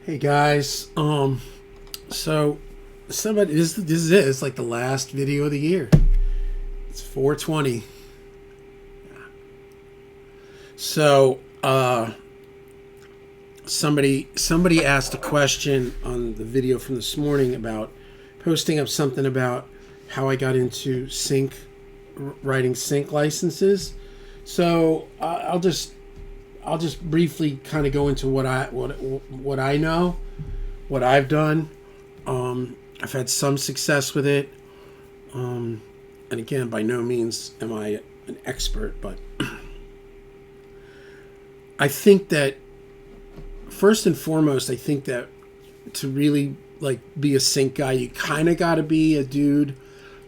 Hey guys, so somebody this is it. It's like the last video of the year. It's 420. So somebody asked a question on the video from this morning about posting up something about how I got into writing sync licenses. So I'll just briefly kind of go into what I know, what I've done. I've had some success with it, and again, by no means am I an expert, but I think that first and foremost, I think that to really like be a sync guy, you kind of got to be a dude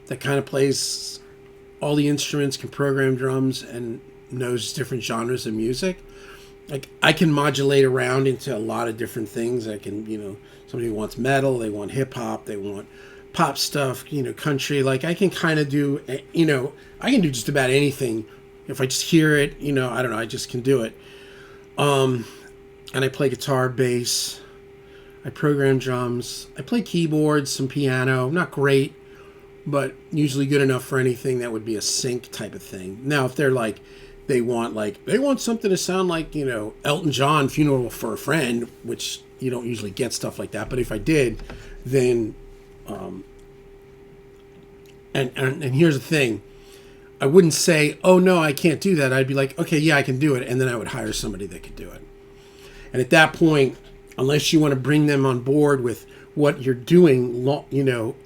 that kind of plays all the instruments, can program drums, and knows different genres of music. Like I can modulate around into a lot of different things. I can, somebody wants metal, they want hip hop, they want pop stuff, country. Like I can kind of do, I can do just about anything. If I just hear it, I don't know, I just can do it. And I play guitar, bass, I program drums, I play keyboards, some piano. Not great, but usually good enough for anything that would be a sync type of thing. Now, if they're like, they want something to sound like, Elton John, Funeral for a Friend, which you don't usually get stuff like that. But if I did, then, and here's the thing, I wouldn't say, oh no, I can't do that. I'd be like, okay, yeah, I can do it. And then I would hire somebody that could do it. And at that point, unless you want to bring them on board with what you're doing,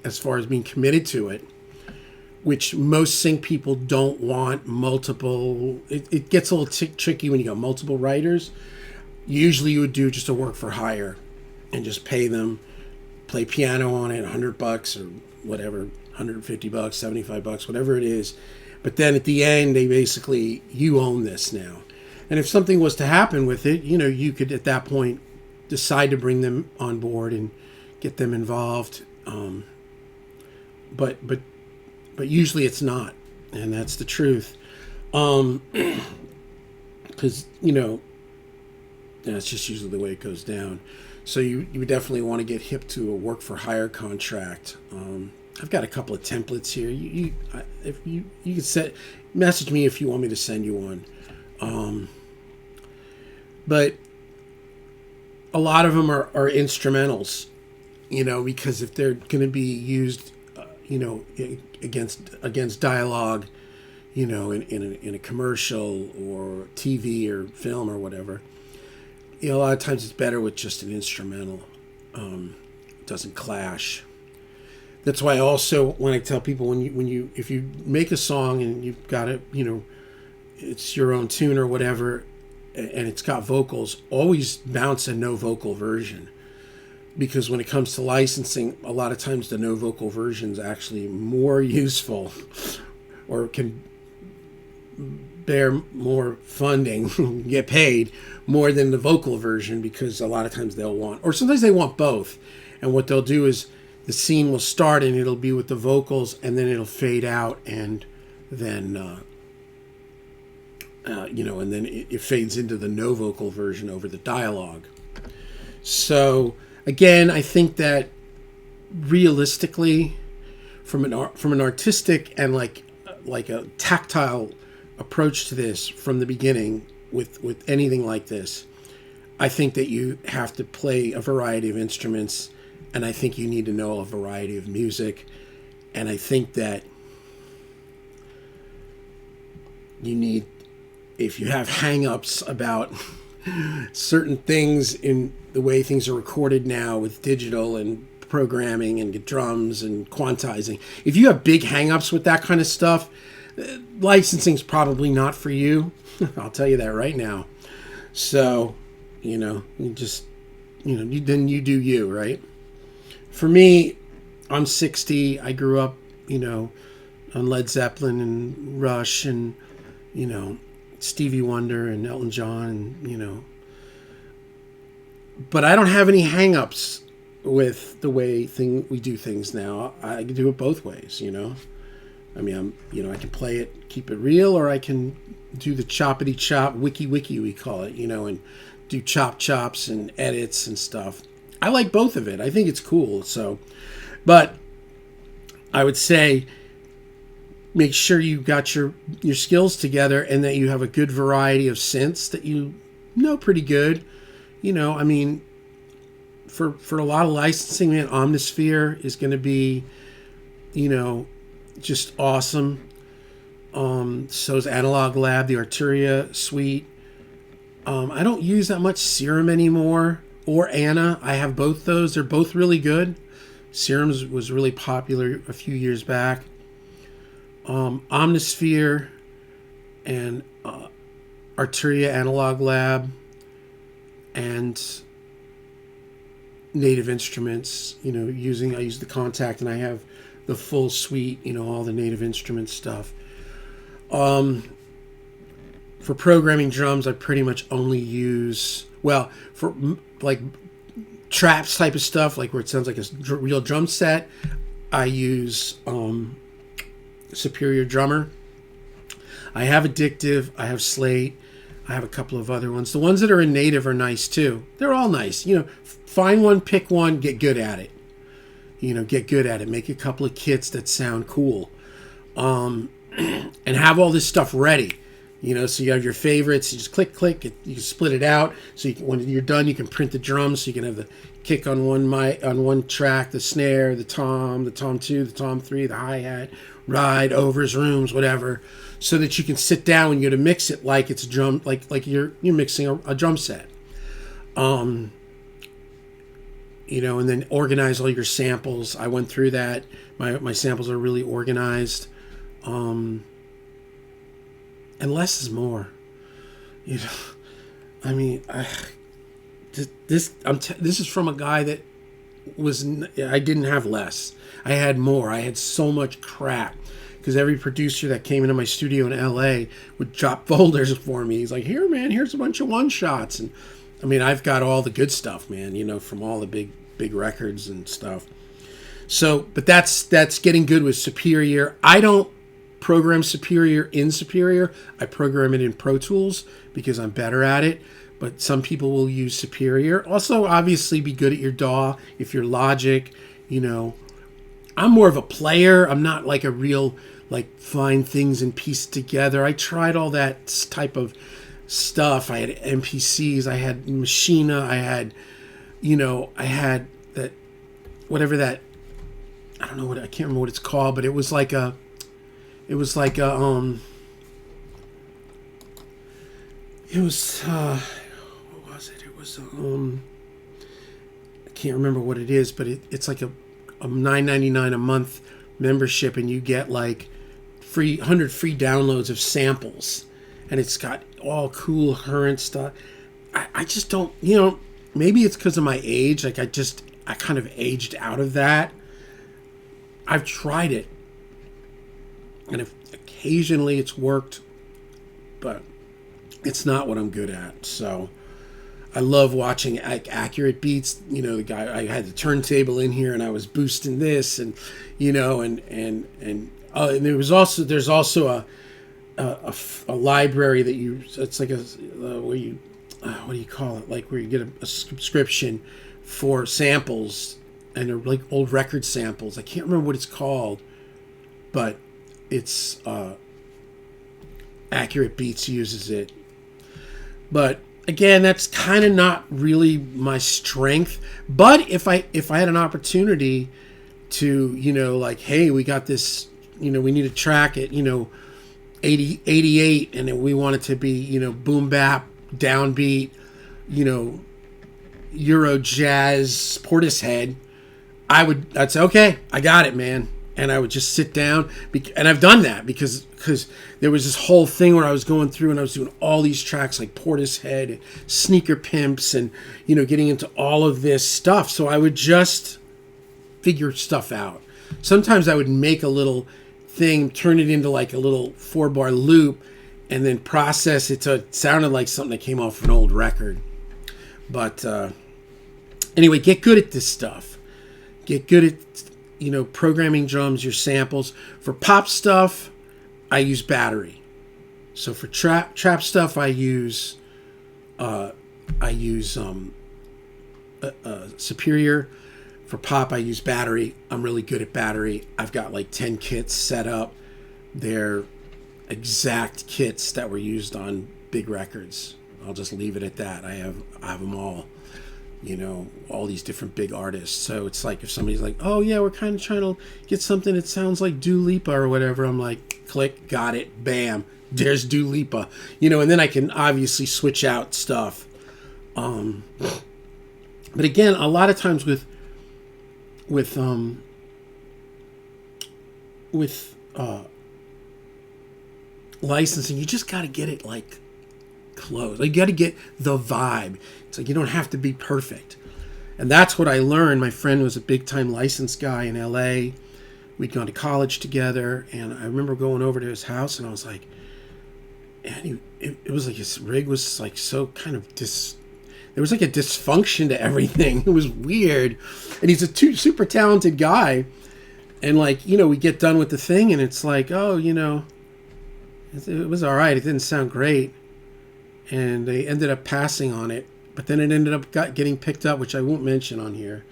as far as being committed to it, which most sync people don't want multiple. It gets a little tricky when you got multiple writers. Usually you would do just a work for hire and just pay them, play piano on it, $100 or whatever, $150, $75, whatever it is. But then at the end, they basically, you own this now. And if something was to happen with it, you could at that point decide to bring them on board and get them involved. But usually it's not, and that's the truth. Because that's just usually the way it goes down. So you would definitely want to get hip to a work for hire contract. I've got a couple of templates here. If you can message me if you want me to send you one. But a lot of them are instrumentals, because if they're going to be used, against dialogue, in a commercial or TV or film or whatever, a lot of times it's better with just an instrumental. It doesn't clash. That's why also when I tell people if you make a song and you've got it, it's your own tune or whatever, and it's got vocals, always bounce a no vocal version. Because when it comes to licensing, a lot of times the no vocal version is actually more useful or can bear more funding, get paid more than the vocal version, because a lot of times they'll want, or sometimes they want both. And what they'll do is the scene will start and it'll be with the vocals, and then it'll fade out, and then, and then it fades into the no vocal version over the dialogue. So, again, I think that realistically, from an artistic and like a tactile approach to this from the beginning, with anything like this, I think that you have to play a variety of instruments, and I think you need to know a variety of music, and I think that you need, if you have hang-ups about certain things in the way things are recorded now with digital and programming and drums and quantizing, if you have big hang-ups with that kind of stuff, licensing's probably not for you. I'll tell you that right now. So, you just, then you do you, right? For me, I'm 60. I grew up, on Led Zeppelin and Rush and, Stevie Wonder and Elton John, and, but I don't have any hang-ups with the way we do things now. I can do it both ways, I mean, I can play it, keep it real, or I can do the choppity chop, wiki we call it, and do chop chops and edits and stuff. I like both of it. I think it's cool. So, but I would say make sure you got your skills together and that you have a good variety of synths that you know pretty good. You know, I mean, for a lot of licensing, man, Omnisphere is going to be, you know, just awesome. So is Analog Lab, the Arturia suite. I don't use that much Serum anymore, or Anna. I have both those. They're both really good. Serums was really popular a few years back. Omnisphere and Arturia Analog Lab and Native Instruments. You know, I use the Contact, and I have the full suite. You know, all the Native Instruments stuff. For programming drums, I pretty much only use, well, for like traps type of stuff, like where it sounds like a real drum set, I use Superior Drummer. I have Addictive, I have Slate, I have a couple of other ones. The ones that are in Native are nice too. They're all nice. You know, find one, pick one, get good at it. You know, get good at it. Make a couple of kits that sound cool. And have all this stuff ready. You know, so you have your favorites. You just click. You can split it out. So when you're done, you can print the drums. So you can have the kick on one track, the snare, the tom 2, the tom 3, the hi-hat, ride, overs, rooms, whatever. So that you can sit down when you're to mix it like it's a drum, like you're mixing a drum set. You know, and then organize all your samples. I went through that. My samples are really organized. And less is more. You know, I mean, this is from a guy that I didn't have less. I had more. I had so much crap because every producer that came into my studio in LA would drop folders for me. He's like, "Here, man, here's a bunch of one shots." And I mean, I've got all the good stuff, man. You know, from all the big records and stuff. So, but that's getting good with Superior. I don't program Superior in Superior. I program it in Pro Tools because I'm better at it. But some people will use Superior. Also, obviously, be good at your DAW. If you're Logic, you know, I'm more of a player. I'm not like a real like find things and piece together. I tried all that type of stuff. I had MPCs. I had Machina. I had that whatever that. I don't know I can't remember what it's called, but it was like a. It was what was it? It was I can't remember what it is, but it's like a $9.99 a month membership, and you get like 100 free downloads of samples, and it's got all cool current stuff. I just don't, you know, maybe it's because of my age. Like I kind of aged out of that. I've tried it. And if occasionally it's worked, but it's not what I'm good at. So I love watching Accurate Beats. You know, the guy, I had the turntable in here and I was boosting this and, you know, and there's also a library that it's like what do you call it? Like where you get a subscription for samples, and they're like old record samples. I can't remember what it's called, but it's Accurate Beats uses it. But again, that's kind of not really my strength. But if I had an opportunity to, you know, like, hey, we got this, you know, we need to track it, you know, 88, and we want it to be, you know, boom bap, downbeat, you know, Euro jazz, Portishead, I'd say, okay, I got it, man. And I would just sit down, and I've done that because there was this whole thing where I was going through and I was doing all these tracks like Portishead and Sneaker Pimps and, you know, getting into all of this stuff. So I would just figure stuff out. Sometimes I would make a little thing, turn it into like a little 4-bar loop, and then process it so it sounded like something that came off an old record. But anyway, get good at this stuff. Get good at, you know, programming drums, your samples. For pop stuff, I use Battery. So for trap stuff, I use Superior. For pop, I use Battery. I'm really good at Battery. I've got like 10 kits set up. They're exact kits that were used on big records. I'll just leave it at that. I have them all, all these different big artists. So it's like if somebody's like, oh yeah, we're kind of trying to get something that sounds like Dua Lipa or whatever, I'm like, click, got it, bam, there's Dua Lipa, and then I can obviously switch out stuff. But again, a lot of times with licensing, you just got to get it like close. Like, you got to get the vibe. It's like you don't have to be perfect. And that's what I learned. My friend was a big time license guy in LA. We'd gone to college together, and I remember going over to his house, and I was like, and it was like his rig was like so kind of there was like a dysfunction to everything. It was weird. And he's a super talented guy. And like, we get done with the thing, and it's like, oh, it was all right. It didn't sound great. And they ended up passing on it. But then it ended up getting picked up, which I won't mention on here.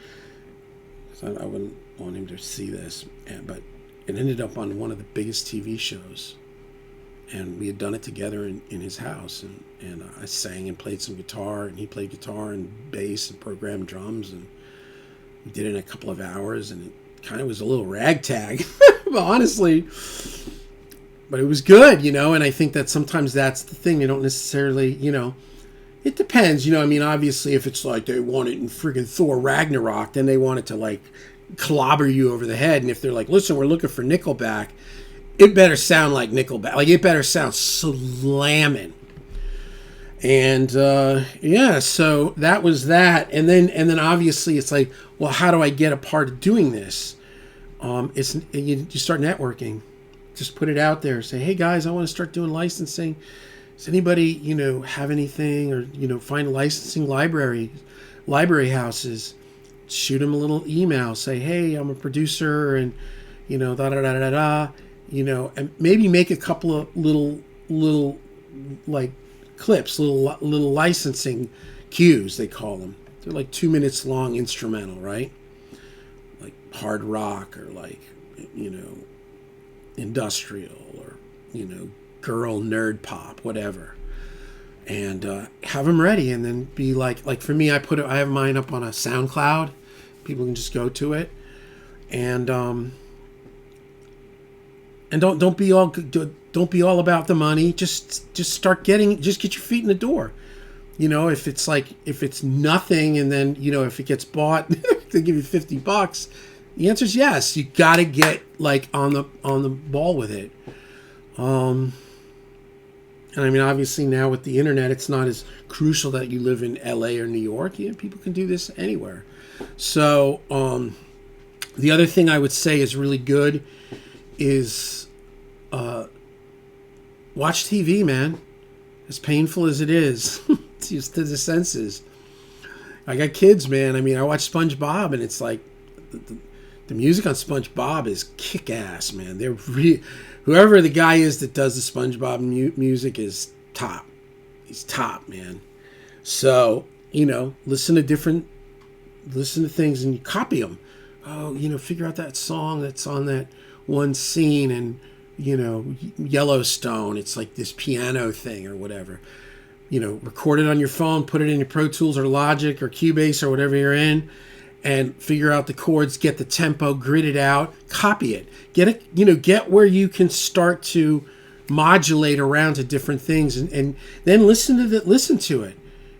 So I wouldn't want him to see this. But it ended up on one of the biggest TV shows. And we had done it together in his house. And I sang and played some guitar. And he played guitar and bass and programmed drums. And we did it in a couple of hours. And it kind of was a little ragtag, honestly. But it was good, and I think that sometimes that's the thing. They don't necessarily, it depends, I mean, obviously if it's like they want it in friggin' Thor Ragnarok, then they want it to like clobber you over the head. And if they're like, listen, we're looking for Nickelback, it better sound like Nickelback. Like, it better sound slamming. And yeah, so that was that. And then obviously it's like, well, how do I get a part of doing this? You start networking. Just put it out there. Say, hey guys, I want to start doing licensing. Does anybody, have anything, or, find licensing library houses? Shoot them a little email. Say, hey, I'm a producer, and, da da da da da. And maybe make a couple of little like clips, little licensing cues, they call them. They're like 2 minutes long, instrumental, right? Like hard rock, or like, industrial, or girl nerd pop, whatever, and have them ready. And then be like for me, I have mine up on a SoundCloud. People can just go to it, and don't be all about the money. Just get your feet in the door. If it's nothing, and then if it gets bought, they give you $50. The answer is yes. You got to get like on the ball with it. And I mean, obviously now with the internet, it's not as crucial that you live in LA or New York. People can do this anywhere. So the other thing I would say is really good is watch TV, man. As painful as it is, it's just to the senses. I got kids, man. I mean, I watch SpongeBob, and it's like the music on SpongeBob is kick-ass, man. Whoever the guy is that does the SpongeBob music is top. He's top, man. So, listen to things and you copy them. Oh, figure out that song that's on that one scene in, Yellowstone. It's like this piano thing or whatever. Record it on your phone, put it in your Pro Tools or Logic or Cubase or whatever you're in, and figure out the chords, get the tempo, grid it out, copy it. Get it, get where you can start to modulate around to different things, and then listen to it.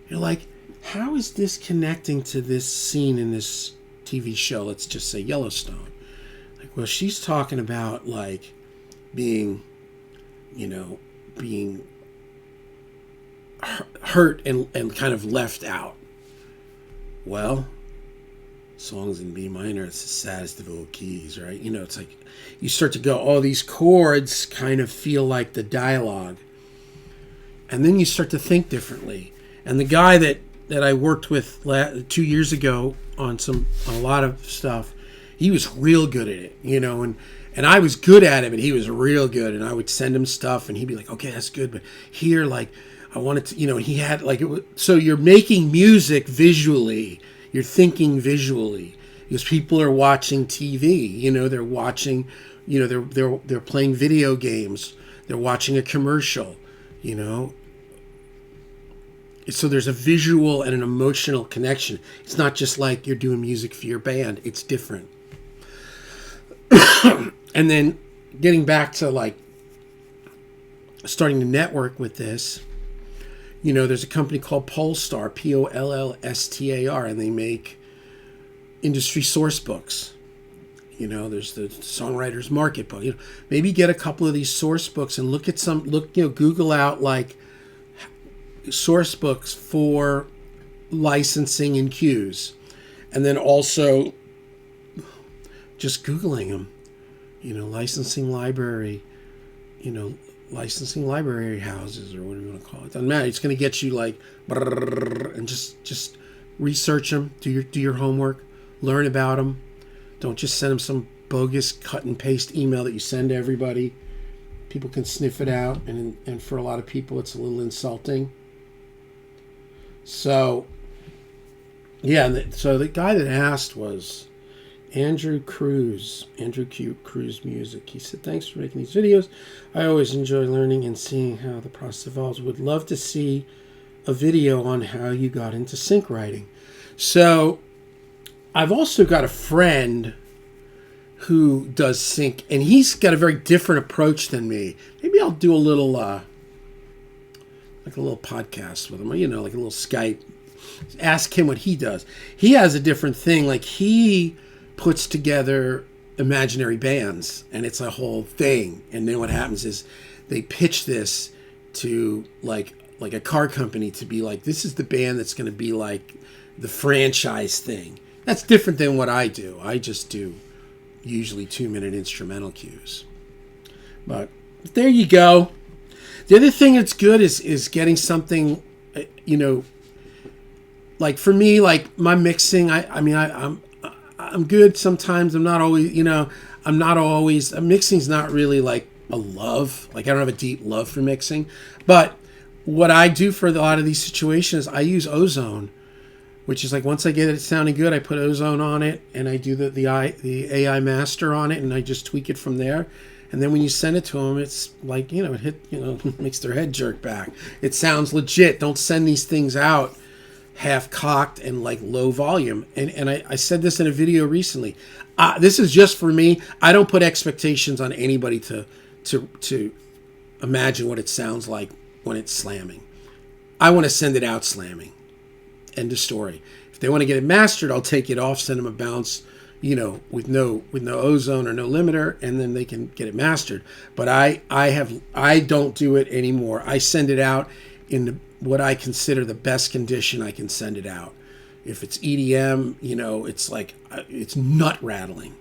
You're like, how is this connecting to this scene in this TV show? Let's just say Yellowstone. Like, well, she's talking about like being hurt and kind of left out. Well, songs in B minor, it's the saddest of all keys, right? It's like you start to go, all these chords kind of feel like the dialogue. And then you start to think differently. And the guy that I worked with 2 years ago on a lot of stuff, he was real good at it, and I was good at it, but he was real good. And I would send him stuff, and he'd be like, okay, that's good, but here, like, I wanted to, he had like, so you're making music visually, You're thinking visually because people are watching TV. They're watching. They're playing video games. They're watching a commercial. So there's a visual and an emotional connection. It's not just like you're doing music for your band. It's different. And then getting back to like starting to network with this, there's a company called Pollstar, Pollstar, and they make industry source books. There's the Songwriters Market book. Maybe get a couple of these source books and Google out like source books for licensing and cues, and then also just Googling them, licensing library, licensing library houses, or what do you want to call it? Doesn't matter. It's going to get you like, and just research them, do your homework, learn about them. Don't just send them some bogus cut and paste email that you send to everybody. People can sniff it out, and for a lot of people, it's a little insulting. So, yeah, so the guy that asked was Andrew Cruz Music. He said, thanks for making these videos. I always enjoy learning and seeing how the process evolves. Would love to see a video on how you got into sync writing. So, I've also got a friend who does sync, and he's got a very different approach than me. Maybe I'll do a little, like a little podcast with him, like a little Skype. Ask him what he does. He has a different thing. Like, he puts together imaginary bands, and it's a whole thing. And then what happens is they pitch this to like a car company to be like, this is the band that's going to be like the franchise thing. That's different than what I do. I just do usually 2-minute instrumental cues. But there you go. The other thing that's good is getting something, like for me, like my mixing. I'm good sometimes. I'm not always. Mixing's not really like a love. Like I don't have a deep love for mixing. But what I do for a lot of these situations, I use Ozone, which is like once I get it sounding good, I put Ozone on it and I do the AI master on it, and I just tweak it from there. And then when you send it to them, it's like, it makes their head jerk back. It sounds legit. Don't send these things out half-cocked and like low volume. And I said this in a video recently. This is just for me. I don't put expectations on anybody to imagine what it sounds like when it's slamming. I want to send it out slamming. End of story. If they want to get it mastered, I'll take it off, send them a bounce, with no ozone or no limiter, and then they can get it mastered. But I don't do it anymore. I send it out in what I consider the best condition I can send it out. If it's EDM, it's like it's nut rattling.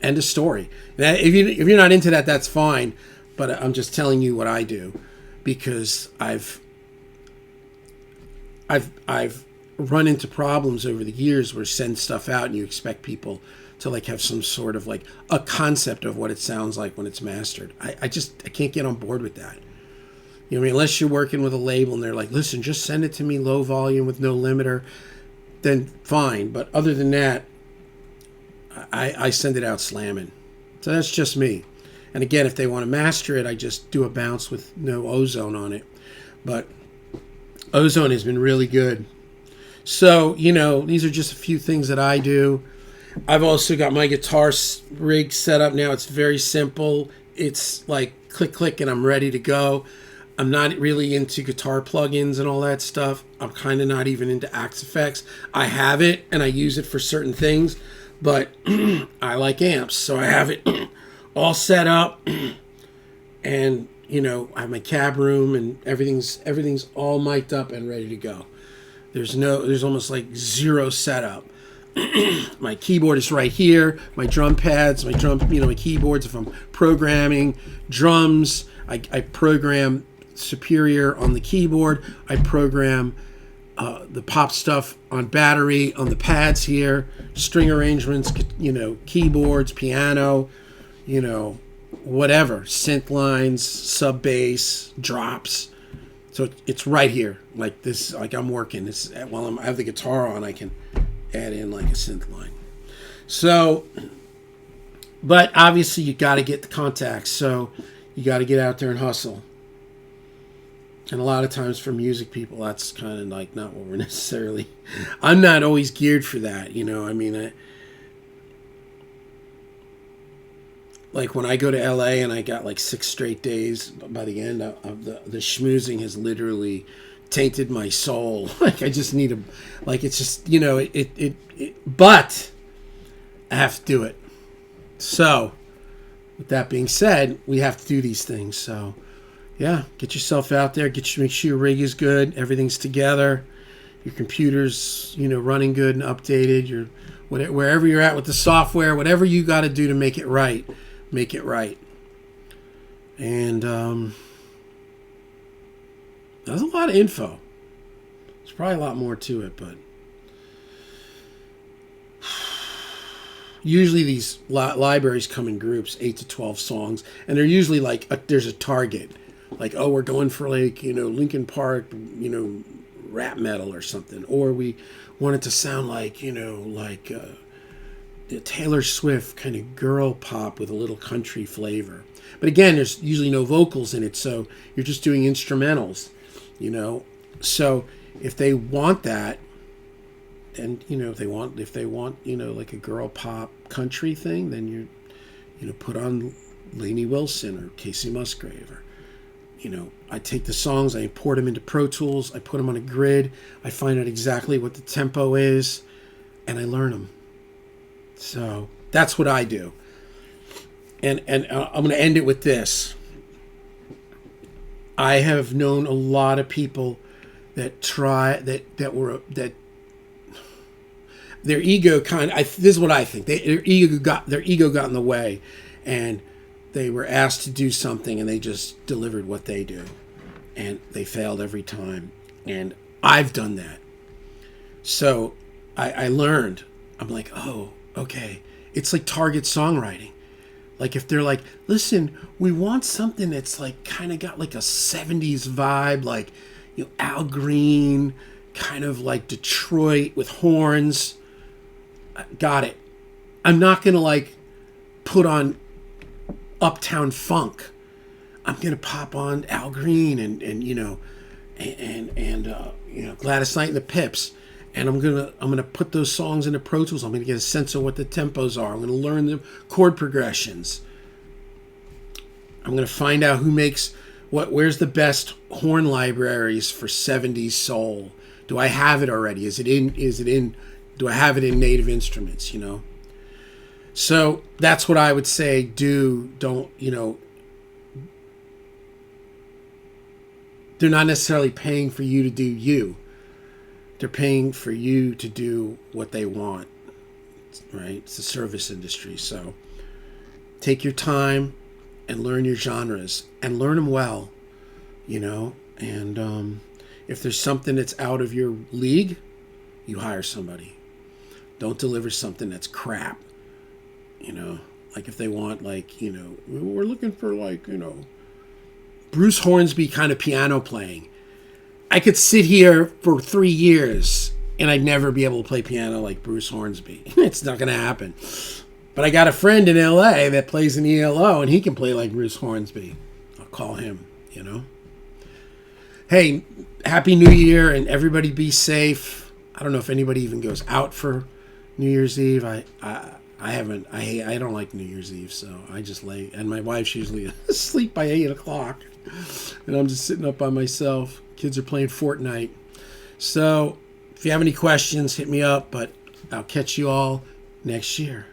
End of story. Now, if you're not into that, that's fine. But I'm just telling you what I do, because I've run into problems over the years where send stuff out and you expect people to like have some sort of like a concept of what it sounds like when it's mastered. I can't get on board with that. Unless you're working with a label and they're like, listen, just send it to me low volume with no limiter, then fine. But other than that, I send it out slamming. So that's just me. And again, if they want to master it, I just do a bounce with no ozone on it. But Ozone has been really good. So, these are just a few things that I do. I've also got my guitar rig set up now. It's very simple. It's like click, click, and I'm ready to go. I'm not really into guitar plugins and all that stuff. I'm kind of not even into Axe Effects. I have it, and I use it for certain things, but I like amps. So I have it all set up, and, I have my cab room, and everything's all mic'd up and ready to go. There's almost like zero setup. My keyboard is right here. My drum pads, my keyboards. If I'm programming drums, I program Superior on the keyboard. I program the pop stuff on battery on the pads here. String arrangements, keyboards, piano, whatever. Synth lines, sub bass, drops. So it's right here, like this. Like I'm working. While I have the guitar on, add in like a synth line. So, but obviously you got to get the contacts. So you got to get out there and hustle. And a lot of times for music people, that's kind of like not what we're necessarily. I'm not always geared for that, you know. I mean, like when I go to LA and I got like 6 straight days, by the end of the schmoozing has literally tainted my soul. Like I just need like it's just, you know, but I have to do it. So with that being said, we have to do these things. So yeah, get yourself out there, make sure your rig is good, everything's together, your computer's, you know, running good and updated, your wherever you're at with the software, whatever you got to do to make it right, make it right. And that's a lot of info. There's probably a lot more to it, but usually these libraries come in groups, 8 to 12 songs, and they're usually like there's a target. Like, oh, we're going for like, you know, Linkin Park, you know, rap metal or something. Or we want it to sound like, you know, like the Taylor Swift kind of girl pop with a little country flavor. But again, there's usually no vocals in it, so you're just doing instrumentals, you know. So if they want that, and, you know, if they want, you know, like a girl pop country thing, then you know, put on Lainey Wilson or Casey Musgrave or, you know, I take the songs, I import them into Pro Tools, I put them on a grid, I find out exactly what the tempo is, and I learn them. So that's what I do. And I'm going to end it with this. I have known a lot of people that their ego this is what I think. Their ego got in the way, and they were asked to do something and they just delivered what they do, and they failed every time. And I've done that. So I learned. I'm like, oh, okay. It's like target songwriting. Like if they're like, listen, we want something that's like kind of got like a 70s vibe, like, you know, Al Green, kind of like Detroit with horns. Got it. I'm not going to like put on Uptown Funk. I'm going to pop on Al Green and you know, and you know, Gladys Knight and the Pips. And I'm gonna put those songs into Pro Tools. I'm gonna get a sense of what the tempos are. I'm gonna learn the chord progressions. I'm gonna find out who makes where's the best horn libraries for 70s soul. Do I have it already? Do I have it in Native Instruments, you know? So that's what I would say. Don't, you know, they're not necessarily paying for you to do you. They're paying for you to do what they want, right? It's the service industry. So take your time and learn your genres and learn them well, you know? And if there's something that's out of your league, you hire somebody. Don't deliver something that's crap, you know? Like if they want, like, you know, we're looking for, like, you know, Bruce Hornsby kind of piano playing. I could sit here for 3 years and I'd never be able to play piano like Bruce Hornsby. It's not going to happen. But I got a friend in LA that plays an ELO and he can play like Bruce Hornsby. I'll call him, you know. Hey, Happy New Year and everybody be safe. I don't know if anybody even goes out for New Year's Eve. I don't like New Year's Eve, so I just lay. And my wife's usually asleep by 8 o'clock. And I'm just sitting up by myself. Kids are playing Fortnite. So if you have any questions, hit me up, but I'll catch you all next year.